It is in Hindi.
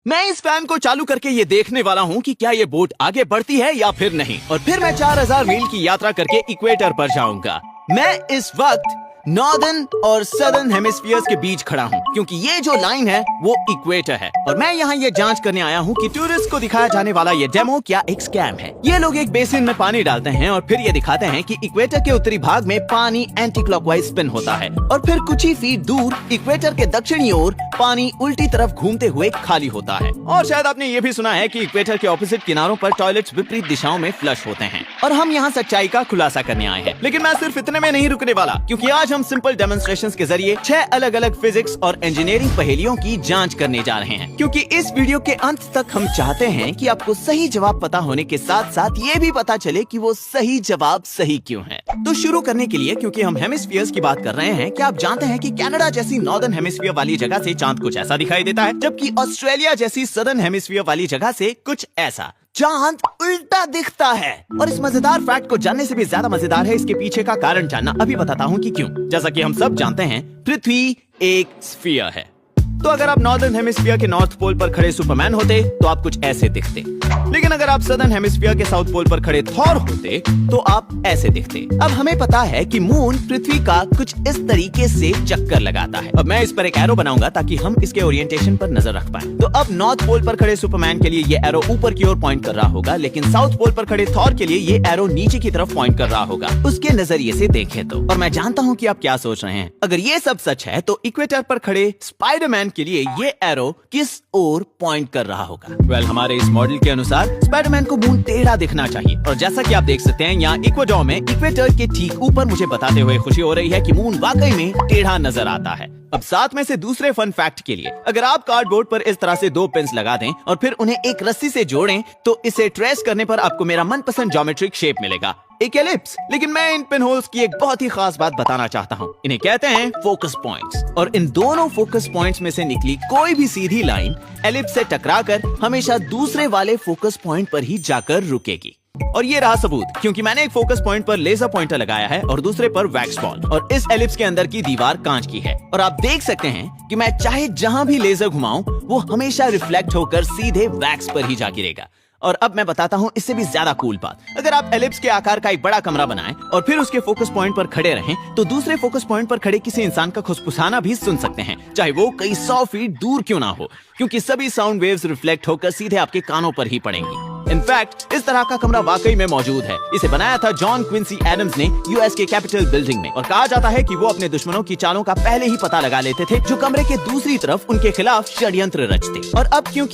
मैं इस फैन को चालू करके ये देखने वाला हूँ कि क्या ये बोट आगे बढ़ती है या फिर नहीं, और फिर मैं 4000 मील की यात्रा करके इक्वेटर पर जाऊंगा। मैं इस वक्त नॉर्दर्न और सदर्न हेमिस्फीयर्स के बीच खड़ा हूँ, क्योंकि ये जो लाइन है वो इक्वेटर है, और मैं यहाँ ये जांच करने आया हूँ कि टूरिस्ट को दिखाया जाने वाला ये डेमो क्या एक स्कैम है। ये लोग एक बेसिन में पानी डालते हैं और फिर ये दिखाते हैं कि इक्वेटर के उत्तरी भाग में पानी एंटी क्लॉकवाइज स्पिन होता है, और फिर कुछ ही फीट दूर इक्वेटर के दक्षिणी ओर पानी उल्टी तरफ घूमते हुए खाली होता है। और शायद आपने ये भी सुना है कि इक्वेटर के ऑपोजिट किनारों पर टॉयलेट्स विपरीत दिशाओं में फ्लश होते हैं, और हम यहाँ सच्चाई का खुलासा करने आए हैं। लेकिन मैं सिर्फ इतने में नहीं रुकने वाला, क्योंकि आज हम सिंपल डेमोन्स्ट्रेशंस के जरिए 6 अलग अलग फिजिक्स और इंजीनियरिंग पहेलियों की जांच करने जा रहे हैं, क्योंकि इस वीडियो के अंत तक हम चाहते हैं कि आपको सही जवाब पता होने के साथ साथ ये भी पता चले कि वो सही जवाब सही क्यों है। तो शुरू करने के लिए, क्योंकि हम हेमिस्फीयर्स की बात कर रहे हैं, क्या आप जानते हैं कि कनाडा जैसी नॉर्दर्न हेमिस्फीयर वाली जगह से चांद कुछ ऐसा दिखाई देता है, जबकि ऑस्ट्रेलिया जैसी सदर्न हेमिस्फीयर वाली जगह से कुछ ऐसा। चांद उल्टा दिखता है। और इस मजेदार फैक्ट को जानने से भी ज्यादा मजेदार है इसके पीछे का कारण जानना। अभी बताता हूँ कि क्यों। जैसा कि हम सब जानते हैं, पृथ्वी एक स्फीयर है। तो अगर आप नॉर्दर्न हेमिस्फीयर के नॉर्थ पोल पर खड़े सुपरमैन होते तो आप कुछ ऐसे दिखते, लेकिन अगर आप सदर्न हेमिस्फीयर के साउथ पोल पर खड़े थॉर होते तो आप ऐसे दिखते। अब हमें पता है कि मून पृथ्वी का कुछ इस तरीके से चक्कर लगाता है। अब मैं इस पर एक एरो बनाऊंगा ताकि हम इसके ओरिएंटेशन पर नजर रख पाए। तो अब नॉर्थ पोल पर खड़े सुपरमैन के लिए ये एरो ऊपर की ओर पॉइंट कर रहा होगा, लेकिन साउथ पोल पर खड़े थॉर के लिए ये एरो नीचे की तरफ पॉइंट कर रहा होगा, उसके नजरिए से देखें तो। और मैं जानता हूँ कि आप क्या सोच रहे हैं। अगर ये सब सच है तो इक्वेटर पर खड़े स्पाइडरमैन के लिए ये एरो किस ओर पॉइंट कर रहा होगा? वेल, हमारे इस मॉडल के अनुसार स्पाइडरमैन को मून टेढ़ा दिखना चाहिए, और जैसा कि आप देख सकते हैं यहाँ इक्वाडोर में इक्वेटर के ठीक ऊपर मुझे बताते हुए खुशी हो रही है कि मून वाकई में टेढ़ा नजर आता है। अब साथ में से दूसरे फन फैक्ट के लिए, अगर आप कार्डबोर्ड पर इस तरह से 2 पिन्स लगा दें और फिर उन्हें एक रस्सी से जोड़ें तो इसे ट्रेस करने पर आपको मेरा मनपसंद ज्योमेट्रिक शेप मिलेगा, एक एलिप्स। लेकिन मैं इन पिन होल्स की एक बहुत ही खास बात बताना चाहता हूँ। इन्हें कहते हैं फोकस पॉइंट्स, और इन दोनों फोकस पॉइंट्स में से निकली कोई भी सीधी लाइन एलिप्स से टकराकर हमेशा दूसरे वाले फोकस पॉइंट पर ही जाकर रुकेगी। और ये रहा सबूत, क्योंकि मैंने एक फोकस पॉइंट पर लेजर पॉइंटर लगाया है और दूसरे पर वैक्स बॉल, और इस एलिप्स के अंदर की दीवार कांच की है। और आप देख सकते हैं कि मैं चाहे जहां भी लेजर घुमाऊं वो हमेशा रिफ्लेक्ट होकर सीधे वैक्स पर ही जा गिरेगा। और अब मैं बताता हूं इससे भी ज्यादा कूल बात। अगर आप एलिप्स के आकार का एक बड़ा कमरा बनाएं और फिर उसके फोकस पॉइंट पर खड़े रहें, तो दूसरे फोकस पॉइंट पर खड़े किसी इंसान का खुसफुसाना भी सुन सकते हैं, चाहे वो कई 100 फीट दूर क्यों ना हो, क्योंकि सभी साउंड वेव्स रिफ्लेक्ट होकर सीधे आपके कानों पर ही पड़ेंगी। इनफैक्ट इस तरह का कमरा वाकई में मौजूद है। इसे बनाया था जॉन क्विंसी एडम्स ने यूएस के कैपिटल बिल्डिंग में, और कहा जाता है कि वो अपने दुश्मनों की चालों का पहले ही पता लगा लेते थे, जो कमरे के दूसरी तरफ उनके खिलाफ षड्यंत्र रचते। और अब क्योंकि